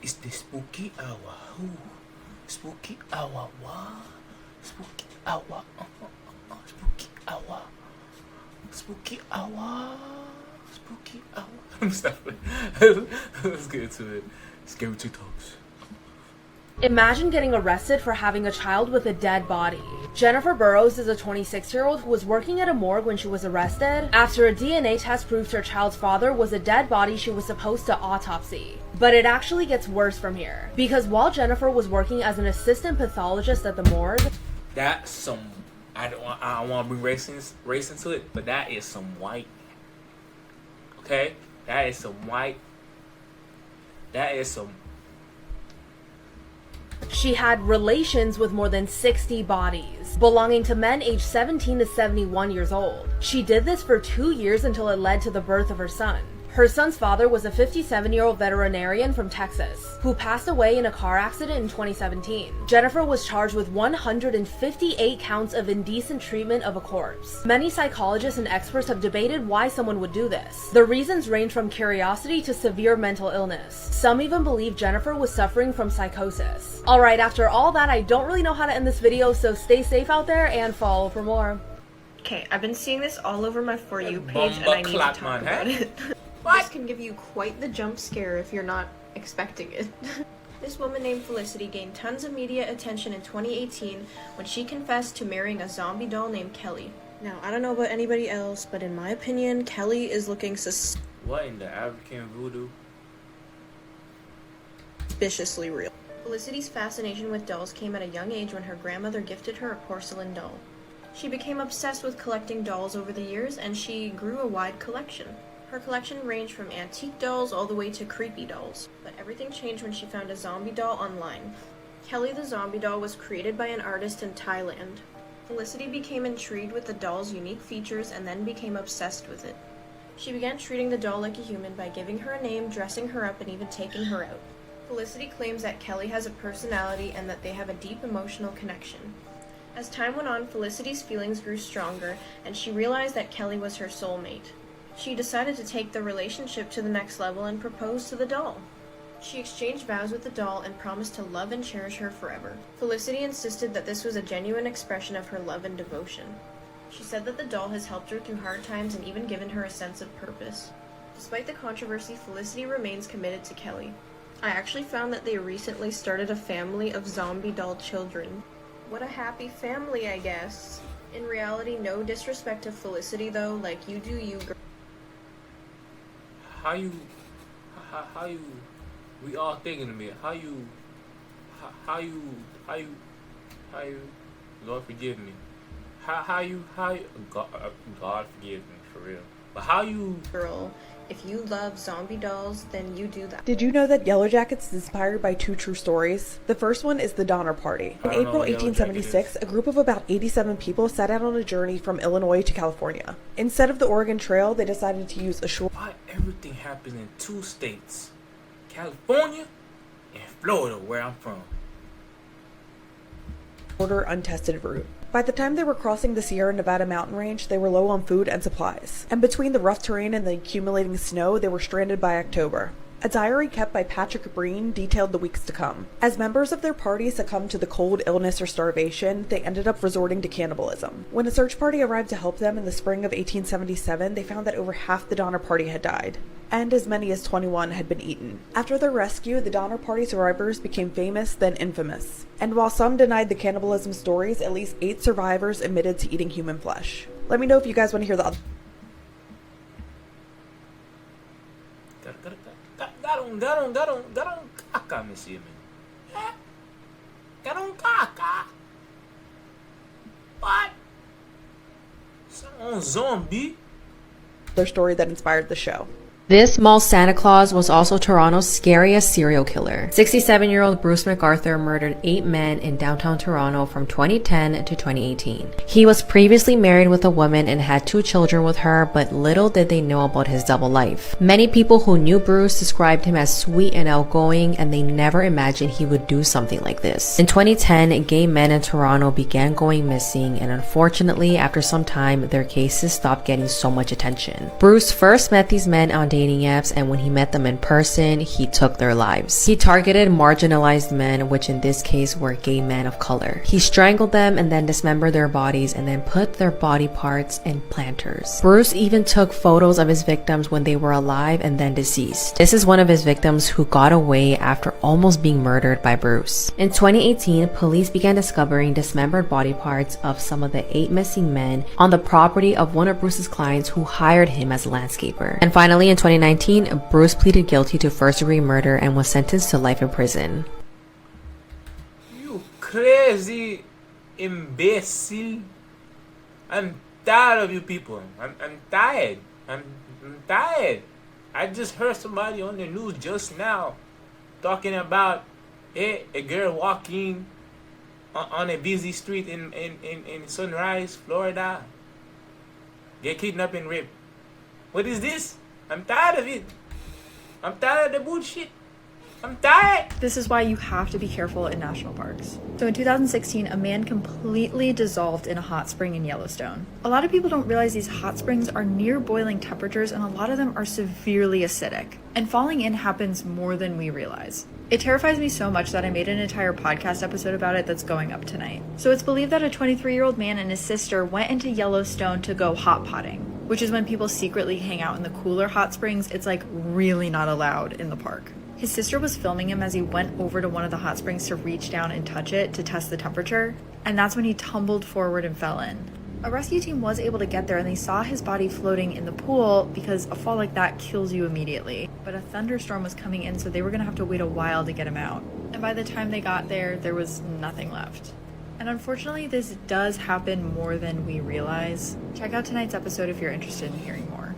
It's the spooky hour. Ooh. Spooky hour. What? Spooky hour. Spooky hour. Spooky hour. Spooky hour. Stop it. Let's get into it. Scary TikToks. Imagine getting arrested for having a child with a dead body. Jennifer Burrows is a 26-year-old who was working at a morgue when she was arrested after a DNA test proved her child's father was a dead body she was supposed to autopsy. But it actually gets worse from here, because while Jennifer was working as an assistant pathologist at the morgue, that's some, I don't want to bring race into it, but that is some white. Okay? That is some white. That is some. she had relations with more than 60 bodies, belonging to men aged 17 to 71 years old. She did this for 2 years until it led to the birth of her son. Her son's father was a 57-year-old veterinarian from Texas, who passed away in a car accident in 2017. Jennifer was charged with 158 counts of indecent treatment of a corpse. Many psychologists and experts have debated why someone would do this. The reasons range from curiosity to severe mental illness. Some even believe Jennifer was suffering from psychosis. Alright, after all that, I don't really know how to end this video, so stay safe out there and follow for more. Okay, I've been seeing this all over my For You page and I need to talk about it. This can give you quite the jump scare if you're not expecting it. This woman named Felicity gained tons of media attention in 2018 when she confessed to marrying a zombie doll named Kelly. Now, I don't know about anybody else, but in my opinion, Kelly is looking What in the African voodoo? suspiciously real. Felicity's fascination with dolls came at a young age when her grandmother gifted her a porcelain doll. She became obsessed with collecting dolls over the years, and she grew a wide collection. Her collection ranged from antique dolls all the way to creepy dolls, but everything changed when she found a zombie doll online. Kelly the zombie doll was created by an artist in Thailand. Felicity became intrigued with the doll's unique features and then became obsessed with it. She began treating the doll like a human by giving her a name, dressing her up, and even taking her out. Felicity claims that Kelly has a personality and that they have a deep emotional connection. As time went on, Felicity's feelings grew stronger, and she realized that Kelly was her soulmate. She decided to take the relationship to the next level and propose to the doll. She exchanged vows with the doll and promised to love and cherish her forever. Felicity insisted that this was a genuine expression of her love and devotion. She said that the doll has helped her through hard times and even given her a sense of purpose. Despite the controversy, Felicity remains committed to Kelly. I actually found that they recently started a family of zombie doll children. What a happy family, I guess. In reality, no disrespect to Felicity though, like you do you, girl. How you, we all thinking of me. How you, Lord forgive me. How you, God forgive me for real. But how you, Girl, if you love zombie dolls, then you do that. Did you know that Yellow Jackets is inspired by 2 true stories? The first one is the Donner Party. In I don't know April what Yellow Jacket 1876, a group of about 87 people set out on a journey from Illinois to California. Instead of the Oregon Trail, they decided to use a short why everything happens in 2 states, California and Florida, where I'm from. shorter, untested route. By the time they were crossing the Sierra Nevada mountain range, they were low on food and supplies. And between the rough terrain and the accumulating snow, they were stranded by October. A diary kept by Patrick Breen detailed the weeks to come. As members of their party succumbed to the cold, illness, or starvation, they ended up resorting to cannibalism. When a search party arrived to help them in the spring of 1877, they found that over half the Donner Party had died, and as many as 21 had been eaten. After their rescue, the Donner Party survivors became famous, then infamous. And while some denied the cannibalism stories, at least 8 survivors admitted to eating human flesh. Let me know if you guys want to hear the other. Garong caca, Monsieur. Garong caca. What? Some zombie? Their story that inspired the show. This mall Santa Claus was also Toronto's scariest serial killer. 67-year-old Bruce McArthur murdered 8 men in downtown Toronto from 2010 to 2018. He was previously married with a woman and had 2 children with her, but little did they know about his double life. Many people who knew Bruce described him as sweet and outgoing, and they never imagined he would do something like this. In 2010, gay men in Toronto began going missing, and unfortunately, after some time, their cases stopped getting so much attention. Bruce first met these men on dating apps, and when he met them in person, he took their lives. He targeted marginalized men, which in this case were gay men of color. He strangled them and then dismembered their bodies and then put their body parts in planters. Bruce even took photos of his victims when they were alive and then deceased. This is one of his victims who got away after almost being murdered by Bruce. In 2018, police began discovering dismembered body parts of some of the 8 missing men on the property of one of Bruce's clients who hired him as a landscaper. And finally, in 2019, Bruce pleaded guilty to first-degree murder and was sentenced to life in prison. You crazy imbecile. I'm tired of you people. I'm tired. I'm tired. I just heard somebody on the news just now talking about a girl walking on a busy street in Sunrise, Florida. Get kidnapped and raped. What is this? I'm tired of it. I'm tired of the bullshit. I'm tired. This is why you have to be careful in national parks. So in 2016, a man completely dissolved in a hot spring in Yellowstone. A lot of people don't realize these hot springs are near boiling temperatures, and a lot of them are severely acidic. And falling in happens more than we realize. It terrifies me so much that I made an entire podcast episode about it that's going up tonight. So it's believed that a 23-year-old man and his sister went into Yellowstone to go hot potting, which is when people secretly hang out in the cooler hot springs. It's like really not allowed in the park. His sister was filming him as he went over to one of the hot springs to reach down and touch it to test the temperature, and that's when he tumbled forward and fell in. A rescue team was able to get there and they saw his body floating in the pool because a fall like that kills you immediately. But a thunderstorm was coming in, so they were going to have to wait a while to get him out. And by the time they got there, there was nothing left. And unfortunately, this does happen more than we realize. Check out tonight's episode if you're interested in hearing more.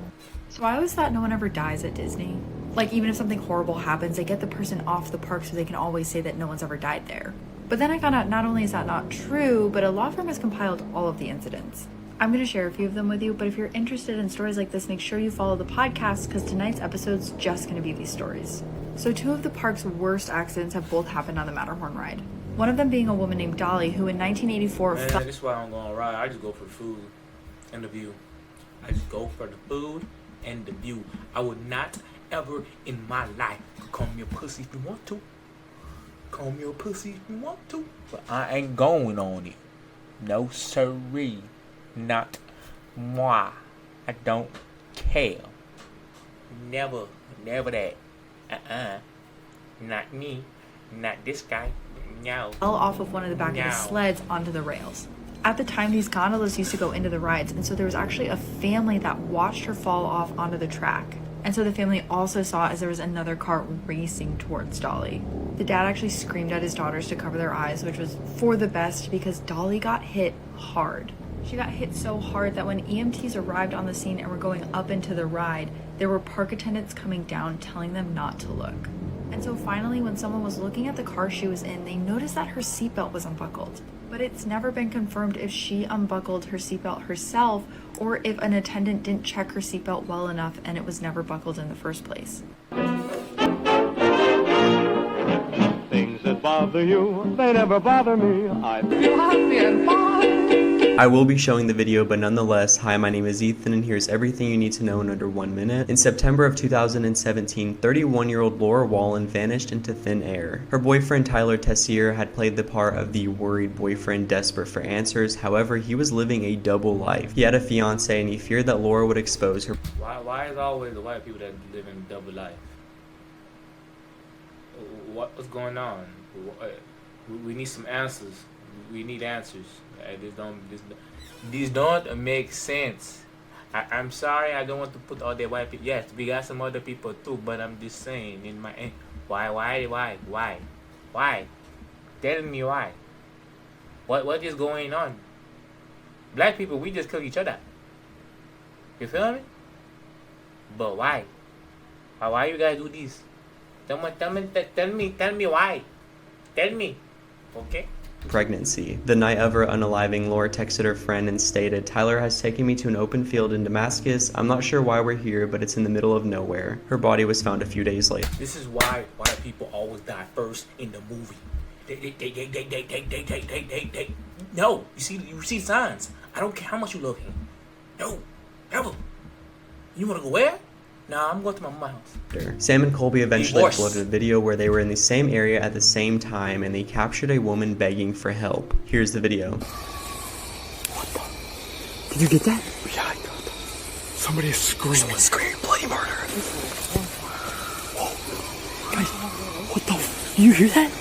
So I always thought no one ever dies at Disney. Like, even if something horrible happens, they get the person off the park so they can always say that no one's ever died there. But then I found out not only is that not true, but a law firm has compiled all of the incidents. I'm going to share a few of them with you, but if you're interested in stories like this, make sure you follow the podcast because tonight's episode's just going to be these stories. So 2 of the park's worst accidents have both happened on the Matterhorn ride. One of them being a woman named Dolly, who in 1984 Man, this is why I don't go on a ride. I just go for the food and the view. I just go for the food and the view. I would not ever in my life comb your pussy if you want to. Comb your pussy if you want to. But I ain't going on it. No siree. Not moi. I don't care. Never that. Not me. Not this guy. No. fell off of one of the back of the sleds onto the rails. At the time, these gondolas used to go into the rides, and so there was actually a family that watched her fall off onto the track. And so the family also saw as there was another car racing towards Dolly. The dad actually screamed at his daughters to cover their eyes, which was for the best because Dolly got hit hard. She got hit so hard that when EMTs arrived on the scene and were going up into the ride, there were park attendants coming down telling them not to look. And so finally, when someone was looking at the car she was in, they noticed that her seatbelt was unbuckled. But it's never been confirmed if she unbuckled her seatbelt herself or if an attendant didn't check her seatbelt well enough and it was never buckled in the first place. Things that bother you, they never bother me. I feel happy and fine. I will be showing the video, but nonetheless, hi, my name is Ethan, and here's everything you need to know in under 1 minute. In September of 2017, 31-year-old Laura Wallen vanished into thin air. Her boyfriend Tyler Tessier had played the part of the worried boyfriend desperate for answers. However, he was living a double life. He had a fiance, and he feared that Laura would expose her. Why is always the white people that live in double life? What's going on? We need some answers. We need answers. These don't make sense. I'm sorry, I don't want to put all the white people. Yes, we got some other people too, but I'm just saying in my end. Why? Tell me why. What is going on? Black people, we just kill each other. You feel me? But why? Why you guys do this? Tell me why. Tell me. Okay? Pregnancy. The night of her unaliving, Laura texted her friend and stated, "Tyler has taken me to an open field in Damascus. I'm not sure why we're here, but it's in the middle of nowhere." Her body was found a few days later. This is why white people always die first in the movie. They. No, you see signs. I don't care how much you love him. No, never. You wanna go where? Nah, I'm going to my mom's house. Sam and Colby eventually Divorce. uploaded a video where they were in the same area at the same time and they captured a woman begging for help. Here's the video. Did you get that? Yeah, I got that. Somebody is screaming. Someone's screaming bloody murder. Whoa. Guys, what the you hear that?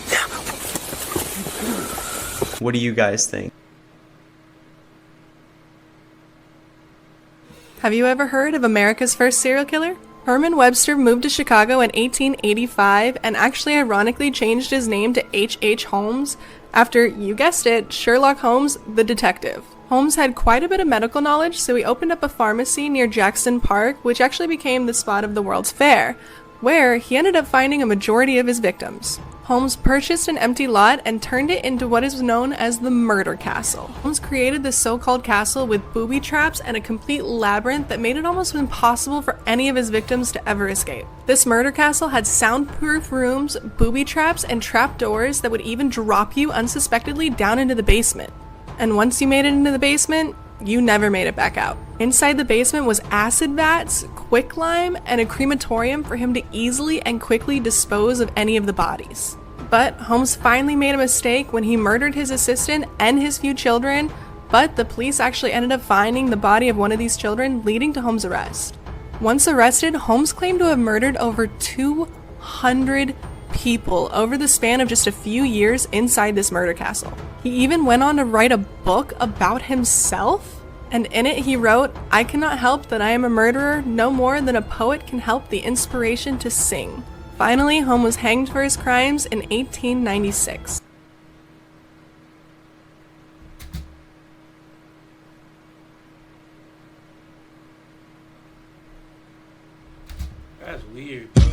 What do you guys think? Have you ever heard of America's first serial killer? Herman Webster moved to Chicago in 1885 and actually ironically changed his name to H.H. Holmes after, you guessed it, Sherlock Holmes, the detective. Holmes had quite a bit of medical knowledge, so he opened up a pharmacy near Jackson Park, which actually became the spot of the World's Fair, where he ended up finding a majority of his victims. Holmes purchased an empty lot and turned it into what is known as the Murder Castle. Holmes created this so-called castle with booby traps and a complete labyrinth that made it almost impossible for any of his victims to ever escape. This murder castle had soundproof rooms, booby traps, and trap doors that would even drop you unsuspectedly down into the basement. And once you made it into the basement, you never made it back out. Inside the basement was acid vats, quicklime, and a crematorium for him to easily and quickly dispose of any of the bodies. But Holmes finally made a mistake when he murdered his assistant and his few children, but the police actually ended up finding the body of one of these children, leading to Holmes' arrest. Once arrested, Holmes claimed to have murdered over 200 people over the span of just a few years inside this murder castle. He even went on to write a book about himself, and in it he wrote, "I cannot help that I am a murderer no more than a poet can help the inspiration to sing." Finally, Holmes was hanged for his crimes in 1896. That's weird, bro.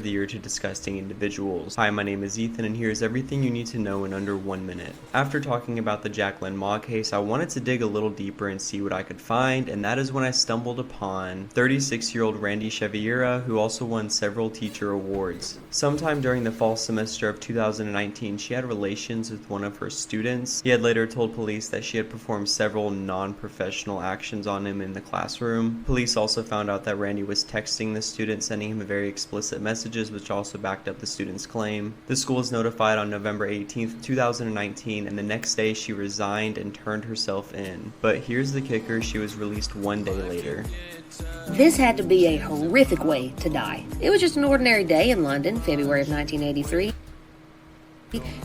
The year to disgusting individuals. Hi, my name is Ethan and here's everything you need to know in under 1 minute. After talking about the Jacqueline Ma case, I wanted to dig a little deeper and see what I could find, and that is when I stumbled upon 36-year-old Randy Cheviera, who also won several teacher awards. Sometime during the fall semester of 2019, she had relations with one of her students. He had later told police that she had performed several non-professional actions on him in the classroom. Police also found out that Randy was texting the student, sending him a very explicit message, which also backed up the student's claim. The school was notified on November 18th, 2019, and the next day she resigned and turned herself in. But here's the kicker, she was released 1 day later. This had to be a horrific way to die. It was just an ordinary day in London, February of 1983.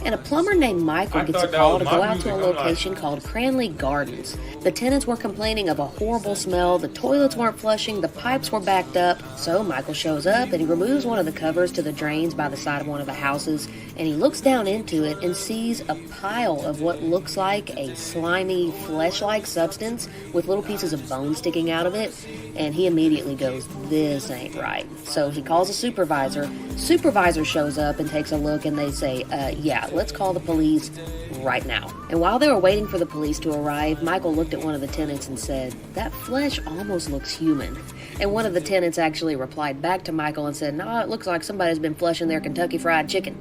And a plumber named Michael gets a call to go out to a location called Cranley Gardens. The tenants were complaining of a horrible smell, the toilets weren't flushing, the pipes were backed up. So Michael shows up and he removes one of the covers to the drains by the side of one of the houses, and he looks down into it and sees a pile of what looks like a slimy, flesh-like substance with little pieces of bone sticking out of it, and he immediately goes, "This ain't right." So he calls a supervisor. Supervisor shows up and takes a look, and they say, yeah, let's call the police right now. And while they were waiting for the police to arrive, Michael looked at one of the tenants and said, "That flesh almost looks human." And one of the tenants actually replied back to Michael and said, "No, it looks like somebody's been flushing their Kentucky Fried Chicken."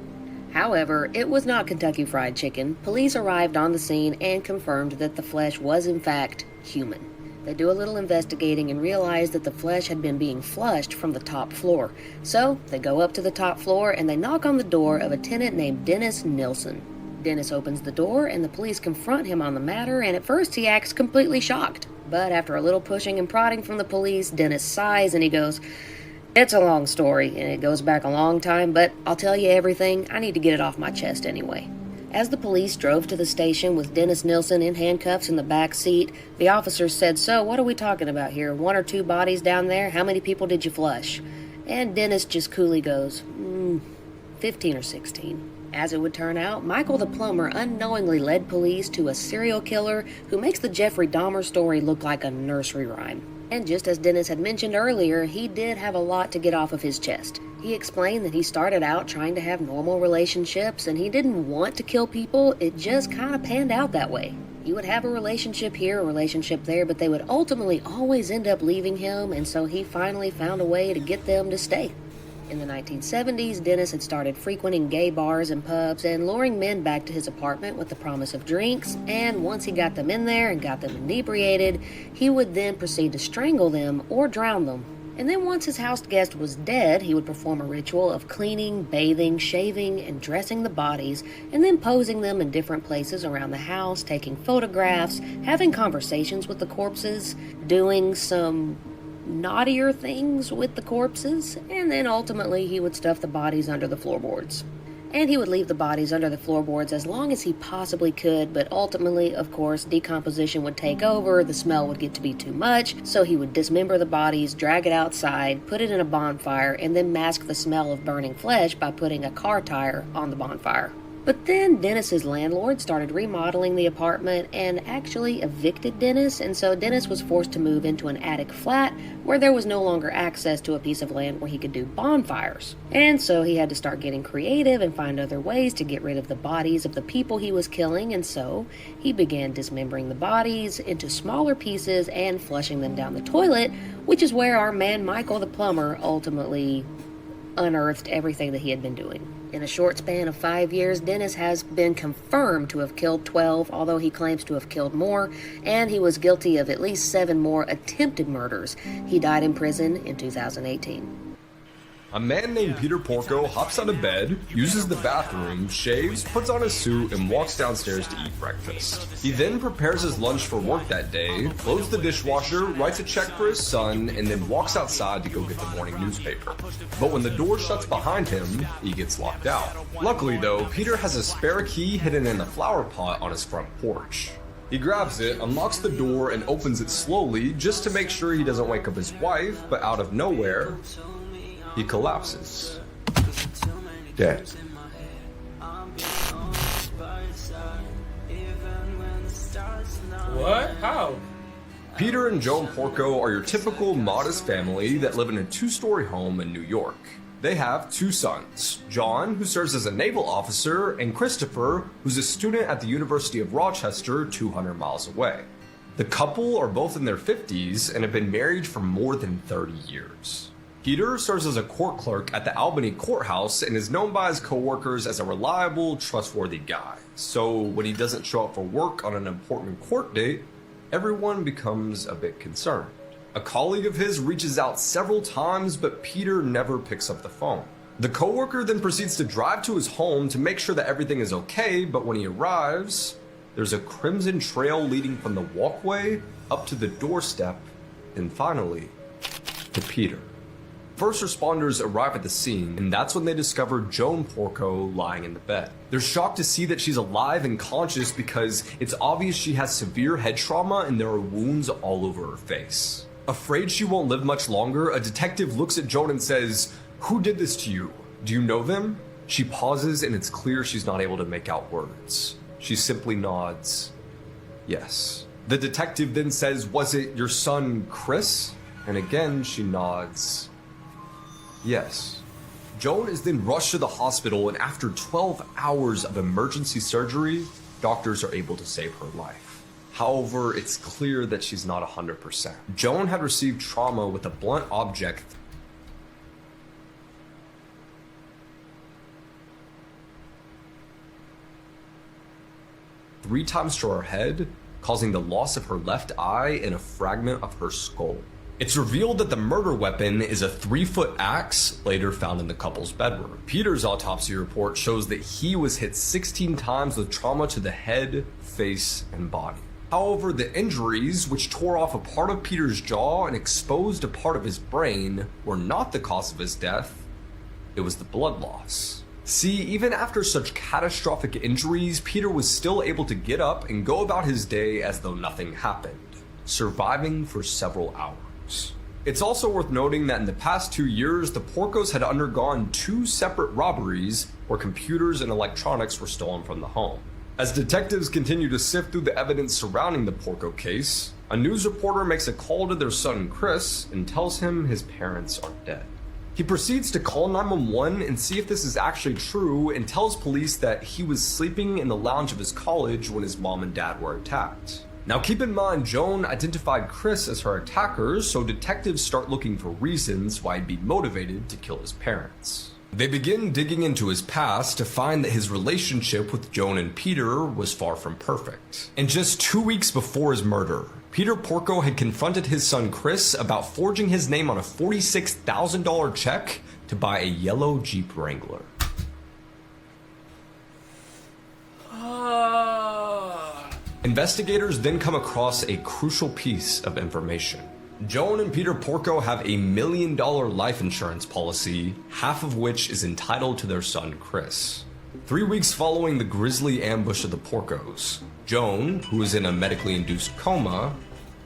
However, it was not Kentucky Fried Chicken. Police arrived on the scene and confirmed that the flesh was in fact human. They do a little investigating and realize that the flesh had been being flushed from the top floor. So they go up to the top floor and they knock on the door of a tenant named Dennis Nilsson. Dennis opens the door and the police confront him on the matter, and at first he acts completely shocked. But after a little pushing and prodding from the police, Dennis sighs and he goes, "It's a long story and it goes back a long time, but I'll tell you everything. I need to get it off my chest anyway." As the police drove to the station with Dennis Nilsson in handcuffs in the back seat, the officers said, "So, what are we talking about here? 1 or 2 bodies down there? How many people did you flush?" And Dennis just coolly goes, 15 or 16. As it would turn out, Michael the plumber unknowingly led police to a serial killer who makes the Jeffrey Dahmer story look like a nursery rhyme. And just as Dennis had mentioned earlier, he did have a lot to get off of his chest. He explained that he started out trying to have normal relationships and he didn't want to kill people, it just kind of panned out that way. He would have a relationship here, a relationship there, but they would ultimately always end up leaving him, and so he finally found a way to get them to stay. In the 1970s, Dennis had started frequenting gay bars and pubs and luring men back to his apartment with the promise of drinks, and once he got them in there and got them inebriated, he would then proceed to strangle them or drown them. And then once his house guest was dead, he would perform a ritual of cleaning, bathing, shaving, and dressing the bodies, and then posing them in different places around the house, taking photographs, having conversations with the corpses, doing some naughtier things with the corpses, and then ultimately he would stuff the bodies under the floorboards. And he would leave the bodies under the floorboards as long as he possibly could, but ultimately, of course, decomposition would take over, the smell would get to be too much, so he would dismember the bodies, drag it outside, put it in a bonfire, and then mask the smell of burning flesh by putting a car tire on the bonfire. But then Dennis's landlord started remodeling the apartment and actually evicted Dennis, and so Dennis was forced to move into an attic flat where there was no longer access to a piece of land where he could do bonfires. And so he had to start getting creative and find other ways to get rid of the bodies of the people he was killing, and so he began dismembering the bodies into smaller pieces and flushing them down the toilet, which is where our man Michael the plumber ultimately unearthed everything that he had been doing. In a short span of 5 years, Dennis has been confirmed to have killed 12, although he claims to have killed more, and he was guilty of at least 7 more attempted murders. He died in prison in 2018. A man named Peter Porco hops out of bed, uses the bathroom, shaves, puts on a suit, and walks downstairs to eat breakfast. He then prepares his lunch for work that day, loads the dishwasher, writes a check for his son, and then walks outside to go get the morning newspaper. But when the door shuts behind him, he gets locked out. Luckily though, Peter has a spare key hidden in a flower pot on his front porch. He grabs it, unlocks the door, and opens it slowly just to make sure he doesn't wake up his wife, but out of nowhere, he collapses. Dead. What? How? Peter and Joan Porco are your typical modest family that live in a 2-story home in New York. They have 2 sons, John, who serves as a naval officer, and Christopher, who's a student at the University of Rochester, 200 miles away. The couple are both in their 50s and have been married for more than 30 years. Peter serves as a court clerk at the Albany courthouse and is known by his coworkers as a reliable, trustworthy guy. So when he doesn't show up for work on an important court date, everyone becomes a bit concerned. A colleague of his reaches out several times, but Peter never picks up the phone. The coworker then proceeds to drive to his home to make sure that everything is okay, but when he arrives, there's a crimson trail leading from the walkway up to the doorstep, and finally, to Peter. First responders arrive at the scene, and that's when they discover Joan Porco lying in the bed. They're shocked to see that she's alive and conscious because it's obvious she has severe head trauma and there are wounds all over her face. Afraid she won't live much longer, a detective looks at Joan and says, "Who did this to you? Do you know them?" She pauses and it's clear she's not able to make out words. She simply nods, yes. The detective then says, "Was it your son, Chris?" And again, she nods, yes. Joan is then rushed to the hospital, and after 12 hours of emergency surgery, doctors are able to save her life. However, it's clear that she's not 100%. Joan had received trauma with a blunt object three times to her head, causing the loss of her left eye and a fragment of her skull. It's revealed that the murder weapon is a 3-foot axe later found in the couple's bedroom. Peter's autopsy report shows that he was hit 16 times with trauma to the head, face, and body. However, the injuries, which tore off a part of Peter's jaw and exposed a part of his brain, were not the cause of his death. It was the blood loss. See, even after such catastrophic injuries, Peter was still able to get up and go about his day as though nothing happened, surviving for several hours. It's also worth noting that in the past 2 years, the Porcos had undergone 2 separate robberies where computers and electronics were stolen from the home. As detectives continue to sift through the evidence surrounding the Porco case, a news reporter makes a call to their son Chris and tells him his parents are dead. He proceeds to call 911 and see if this is actually true, and tells police that he was sleeping in the lounge of his college when his mom and dad were attacked. Now keep in mind, Joan identified Chris as her attackers, so detectives start looking for reasons why he'd be motivated to kill his parents. They begin digging into his past to find that his relationship with Joan and Peter was far from perfect. And just 2 weeks before his murder, Peter Porco had confronted his son Chris about forging his name on a $46,000 check to buy a yellow Jeep Wrangler. Investigators then come across a crucial piece of information. Joan and Peter Porco have a $1 million life insurance policy, half of which is entitled to their son Chris. 3 weeks following the grisly ambush of the Porcos, Joan, who is in a medically induced coma,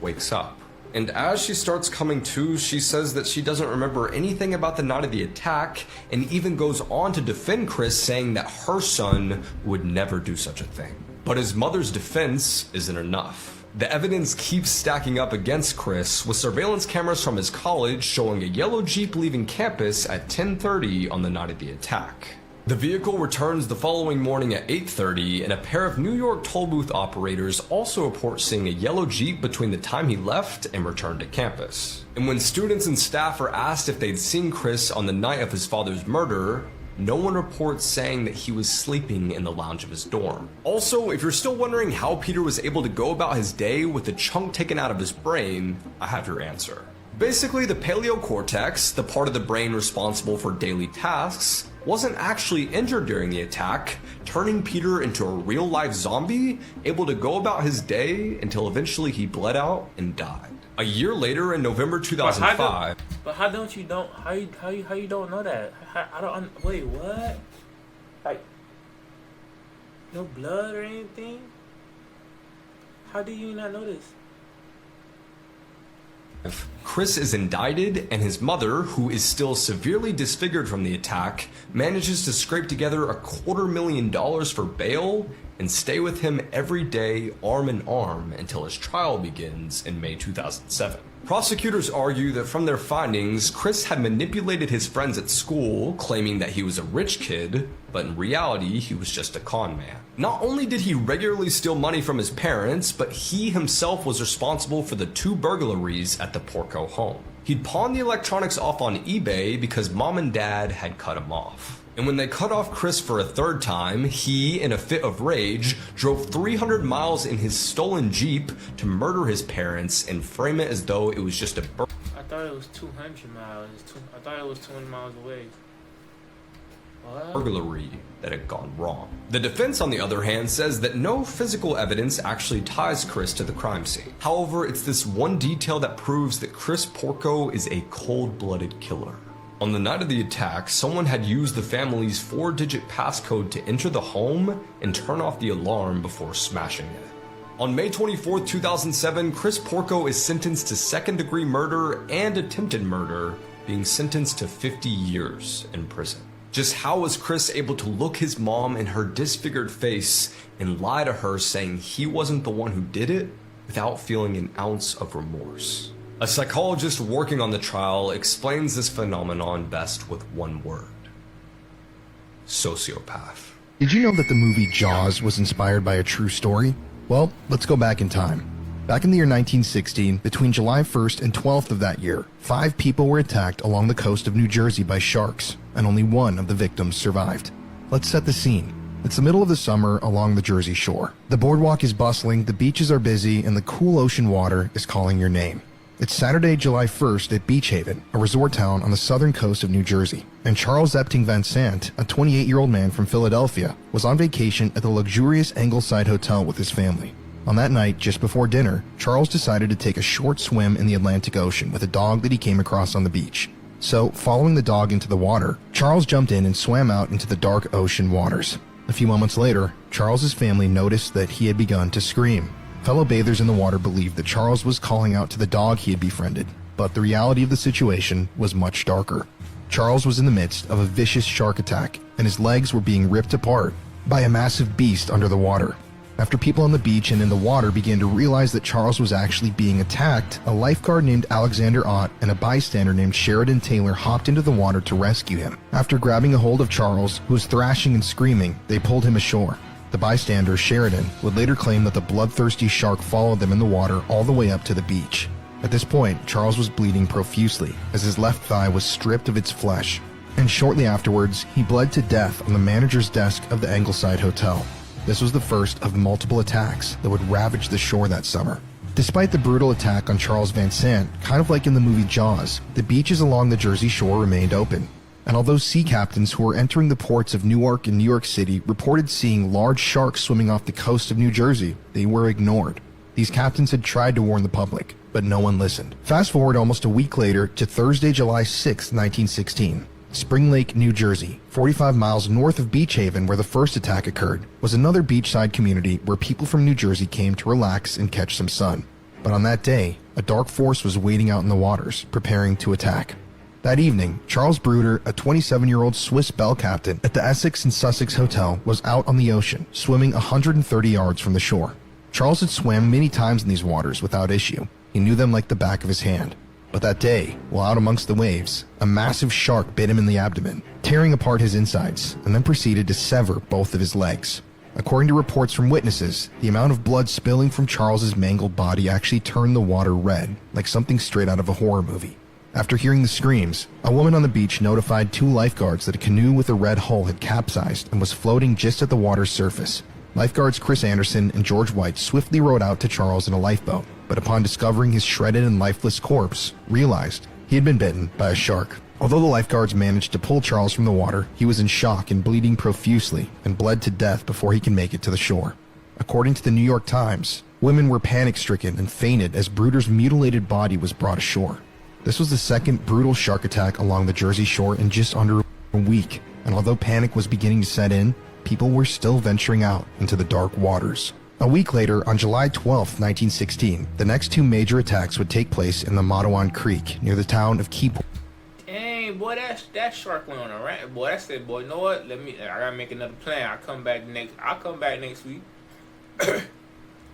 wakes up. And as she starts coming to, she says that she doesn't remember anything about the night of the attack, and even goes on to defend Chris, saying that her son would never do such a thing. But his mother's defense isn't enough. The evidence keeps stacking up against Chris, with surveillance cameras from his college showing a yellow Jeep leaving campus at 10:30 on the night of the attack. The vehicle returns the following morning at 8:30, and a pair of New York toll booth operators also report seeing a yellow Jeep between the time he left and returned to campus. And when students and staff are asked if they'd seen Chris on the night of his father's murder, no one reports saying that he was sleeping in the lounge of his dorm. Also, if you're still wondering how Peter was able to go about his day with a chunk taken out of his brain, I have your answer. Basically, the paleocortex, the part of the brain responsible for daily tasks, wasn't actually injured during the attack, turning Peter into a real-life zombie, able to go about his day until eventually he bled out and died. A year later, in November 2005... But how you don't know that? Wait, what? Like, no blood or anything? How do you not know this? Chris is indicted, and his mother, who is still severely disfigured from the attack, manages to scrape together $250,000 for bail and stay with him every day, arm in arm, until his trial begins in May 2007. Prosecutors argue that from their findings, Chris had manipulated his friends at school, claiming that he was a rich kid, but in reality, he was just a con man. Not only did he regularly steal money from his parents, but he himself was responsible for the 2 burglaries at the Porco home. He'd pawned the electronics off on eBay because mom and dad had cut him off. And when they cut off Chris for a 3rd time, he, in a fit of rage, drove 300 miles in his stolen Jeep to murder his parents and frame it as though it was just a I thought it was 200 miles. I thought it was 200 miles away. What? Burglary that had gone wrong. The defense, on the other hand, says that no physical evidence actually ties Chris to the crime scene. However, it's this one detail that proves that Chris Porco is a cold-blooded killer. On the night of the attack, someone had used the family's 4-digit passcode to enter the home and turn off the alarm before smashing it. On May 24, 2007, Chris Porco is sentenced to 2nd-degree murder and attempted murder, being sentenced to 50 years in prison. Just how was Chris able to look his mom in her disfigured face and lie to her saying he wasn't the one who did it without feeling an ounce of remorse? A psychologist working on the trial explains this phenomenon best with one word: sociopath. Did you know that the movie Jaws was inspired by a true story? Well, let's go back in time. Back in the year 1916, between July 1st and 12th of that year, 5 people were attacked along the coast of New Jersey by sharks, and only one of the victims survived. Let's set the scene. It's the middle of the summer along the Jersey shore. The boardwalk is bustling, the beaches are busy, and the cool ocean water is calling your name. It's Saturday, July 1st at Beach Haven, a resort town on the southern coast of New Jersey, and Charles Epting Van Sant, a 28-year-old man from Philadelphia, was on vacation at the luxurious Ingleside Hotel with his family. On that night, just before dinner, Charles decided to take a short swim in the Atlantic Ocean with a dog that he came across on the beach. So, following the dog into the water, Charles jumped in and swam out into the dark ocean waters. A few moments later, Charles's family noticed that he had begun to scream. Fellow bathers in the water believed that Charles was calling out to the dog he had befriended, but the reality of the situation was much darker. Charles was in the midst of a vicious shark attack, and his legs were being ripped apart by a massive beast under the water. After people on the beach and in the water began to realize that Charles was actually being attacked, a lifeguard named Alexander Ott and a bystander named Sheridan Taylor hopped into the water to rescue him. After grabbing a hold of Charles, who was thrashing and screaming, they pulled him ashore. The bystander, Sheridan, would later claim that the bloodthirsty shark followed them in the water all the way up to the beach. At this point, Charles was bleeding profusely as his left thigh was stripped of its flesh, and shortly afterwards, he bled to death on the manager's desk of the Angleside Hotel. This was the first of multiple attacks that would ravage the shore that summer. Despite the brutal attack on Charles Van Sant, kind of like in the movie Jaws, the beaches along the Jersey Shore remained open. And although sea captains who were entering the ports of Newark and New York City reported seeing large sharks swimming off the coast of New Jersey, they were ignored. These captains had tried to warn the public, but no one listened. Fast forward almost a week later to Thursday, July 6, 1916. Spring Lake, New Jersey, 45 miles north of Beach Haven where the first attack occurred, was another beachside community where people from New Jersey came to relax and catch some sun. But on that day, a dark force was waiting out in the waters, preparing to attack. That evening, Charles Bruder, a 27-year-old Swiss bell captain at the Essex and Sussex Hotel, was out on the ocean, swimming 130 yards from the shore. Charles had swam many times in these waters without issue. He knew them like the back of his hand. But that day, while out amongst the waves, a massive shark bit him in the abdomen, tearing apart his insides, and then proceeded to sever both of his legs. According to reports from witnesses, the amount of blood spilling from Charles's mangled body actually turned the water red, like something straight out of a horror movie. After hearing the screams, a woman on the beach notified 2 lifeguards that a canoe with a red hull had capsized and was floating just at the water's surface. Lifeguards Chris Anderson and George White swiftly rowed out to Charles in a lifeboat, but upon discovering his shredded and lifeless corpse, realized he had been bitten by a shark. Although the lifeguards managed to pull Charles from the water, he was in shock and bleeding profusely and bled to death before he could make it to the shore. According to the New York Times, women were panic-stricken and fainted as Bruder's mutilated body was brought ashore. This was the second brutal shark attack along the Jersey Shore in just under a week, and although panic was beginning to set in, people were still venturing out into the dark waters. A week later, on July 12, 1916, the next 2 major attacks would take place in the Matawan Creek near the town of Keyport. Dang, boy, that shark went on a rant. Boy, I said, boy, you know what? I gotta make another plan. I'll come back next week.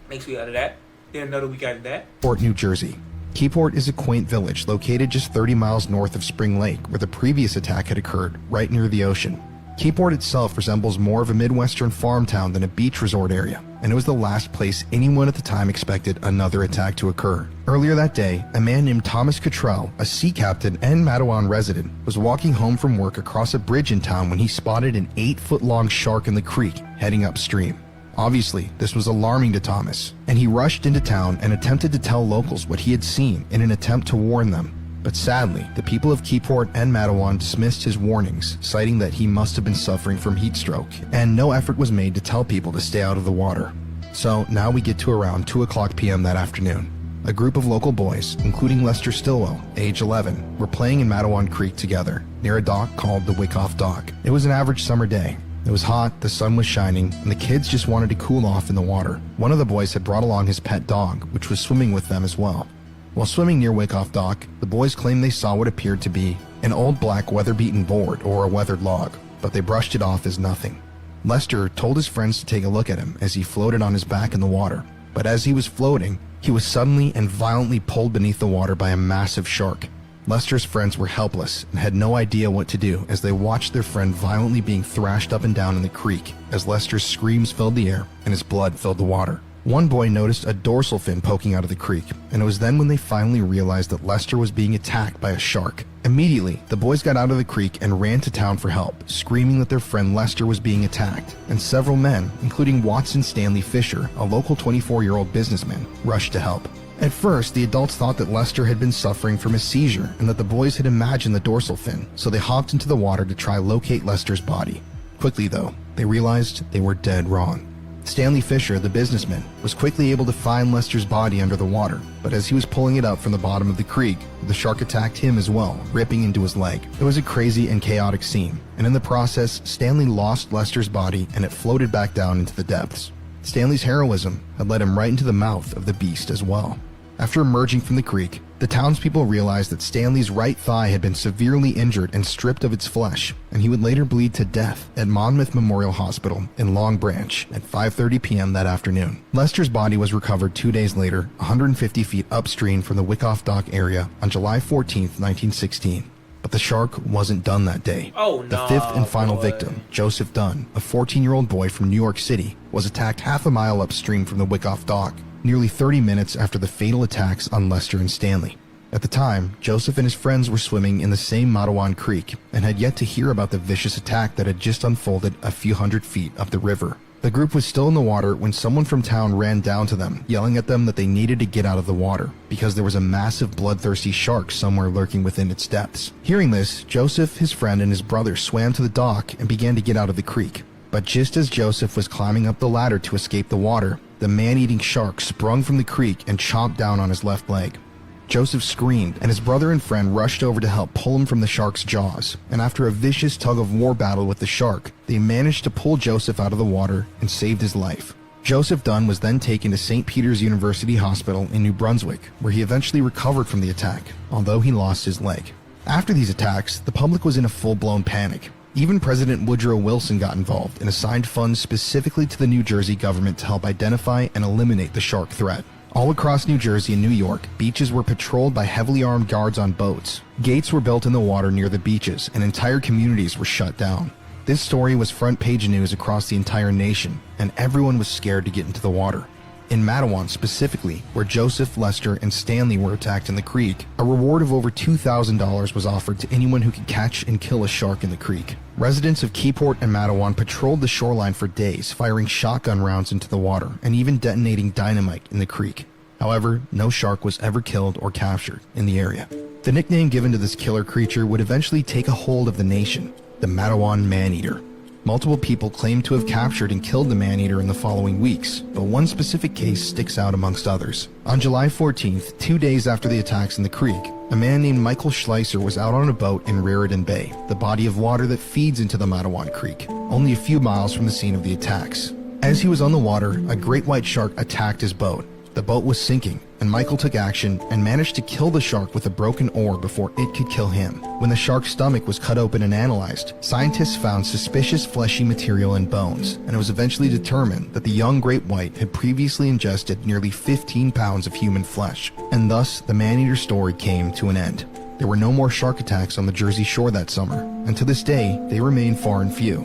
Next week out of that. Then another week out of that. Port, New Jersey. Keyport is a quaint village located just 30 miles north of Spring Lake, where the previous attack had occurred, right near the ocean. Keyport itself resembles more of a Midwestern farm town than a beach resort area, and it was the last place anyone at the time expected another attack to occur. Earlier that day, a man named Thomas Cottrell, a sea captain and Matawan resident, was walking home from work across a bridge in town when he spotted an 8-foot-long shark in the creek heading upstream. Obviously, this was alarming to Thomas, and he rushed into town and attempted to tell locals what he had seen in an attempt to warn them. But sadly, the people of Keyport and Matawan dismissed his warnings, citing that he must have been suffering from heat stroke, and no effort was made to tell people to stay out of the water. So now we get to around 2 o'clock p.m. that afternoon. A group of local boys, including Lester Stillwell, age 11, were playing in Matawan Creek together, near a dock called the Wyckoff Dock. It was an average summer day. It was hot, the sun was shining, and the kids just wanted to cool off in the water. One of the boys had brought along his pet dog, which was swimming with them as well. While swimming near Wyckoff Dock, the boys claimed they saw what appeared to be an old black weather-beaten board or a weathered log, but they brushed it off as nothing. Lester told his friends to take a look at him as he floated on his back in the water, but as he was floating, he was suddenly and violently pulled beneath the water by a massive shark. Lester's friends were helpless and had no idea what to do as they watched their friend violently being thrashed up and down in the creek as Lester's screams filled the air and his blood filled the water. One boy noticed a dorsal fin poking out of the creek, and it was then when they finally realized that Lester was being attacked by a shark. Immediately, the boys got out of the creek and ran to town for help, screaming that their friend Lester was being attacked, and several men, including Watson Stanley Fisher, a local 24-year-old businessman, rushed to help. At first, the adults thought that Lester had been suffering from a seizure and that the boys had imagined the dorsal fin, so they hopped into the water to try locate Lester's body. Quickly, though, they realized they were dead wrong. Stanley Fisher, the businessman, was quickly able to find Lester's body under the water, but as he was pulling it up from the bottom of the creek, the shark attacked him as well, ripping into his leg. It was a crazy and chaotic scene, and in the process, Stanley lost Lester's body and it floated back down into the depths. Stanley's heroism had led him right into the mouth of the beast as well. After emerging from the creek, the townspeople realized that Stanley's right thigh had been severely injured and stripped of its flesh, and he would later bleed to death at Monmouth Memorial Hospital in Long Branch at 5:30 p.m. that afternoon. Lester's body was recovered 2 days later, 150 feet upstream from the Wyckoff Dock area on July 14, 1916. But the shark wasn't done that day. Oh, The nah, fifth and final boy. victim, Joseph Dunn, a 14-year-old boy from New York City, was attacked half a mile upstream from the Wyckoff dock, nearly 30 minutes after the fatal attacks on Lester and Stanley. At the time, Joseph and his friends were swimming in the same Matawan Creek and had yet to hear about the vicious attack that had just unfolded a few hundred feet up the river. The group was still in the water when someone from town ran down to them, yelling at them that they needed to get out of the water because there was a massive bloodthirsty shark somewhere lurking within its depths. Hearing this, Joseph, his friend, and his brother swam to the dock and began to get out of the creek. But just as Joseph was climbing up the ladder to escape the water, the man-eating shark sprung from the creek and chomped down on his left leg. Joseph screamed, and his brother and friend rushed over to help pull him from the shark's jaws, and after a vicious tug-of-war battle with the shark, they managed to pull Joseph out of the water and saved his life. Joseph Dunn was then taken to St. Peter's University Hospital in New Brunswick, where he eventually recovered from the attack, although he lost his leg. After these attacks, the public was in a full-blown panic. Even President Woodrow Wilson got involved and assigned funds specifically to the New Jersey government to help identify and eliminate the shark threat. All across New Jersey and New York, beaches were patrolled by heavily armed guards on boats. Gates were built in the water near the beaches, and entire communities were shut down. This story was front-page news across the entire nation, and everyone was scared to get into the water. In Matawan specifically, where Joseph, Lester, and Stanley were attacked in the creek, a reward of over $2,000 was offered to anyone who could catch and kill a shark in the creek. Residents of Keyport and Matawan patrolled the shoreline for days, firing shotgun rounds into the water and even detonating dynamite in the creek. However, no shark was ever killed or captured in the area. The nickname given to this killer creature would eventually take a hold of the nation, the Matawan Man-Eater. Multiple people claim to have captured and killed the man-eater in the following weeks, but one specific case sticks out amongst others. On July 14th, 2 days after the attacks in the creek, a man named Michael Schleiser was out on a boat in Raritan Bay, the body of water that feeds into the Matawan Creek, only a few miles from the scene of the attacks. As he was on the water, a great white shark attacked his boat. The boat was sinking, and Michael took action and managed to kill the shark with a broken oar before it could kill him. When the shark's stomach was cut open and analyzed, scientists found suspicious fleshy material in bones, and it was eventually determined that the young great white had previously ingested nearly 15 pounds of human flesh, and thus the man-eater story came to an end. There were no more shark attacks on the Jersey Shore that summer, and to this day, they remain far and few.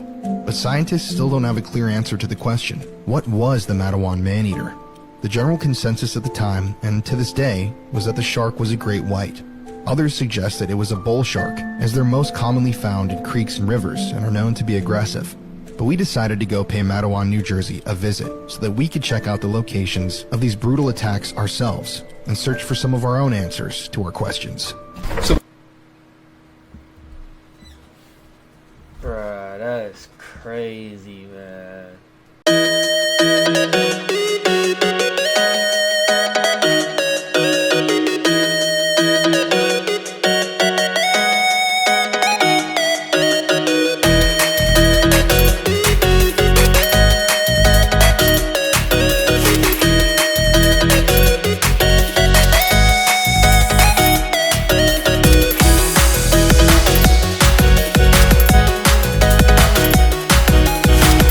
But scientists still don't have a clear answer to the question, what was the Matawan man-eater? The general consensus at the time, and to this day, was that the shark was a great white. Others suggest that it was a bull shark, as they're most commonly found in creeks and rivers and are known to be aggressive. But we decided to go pay Matawan, New Jersey a visit so that we could check out the locations of these brutal attacks ourselves and search for some of our own answers to our questions. Bruh, that is crazy, man.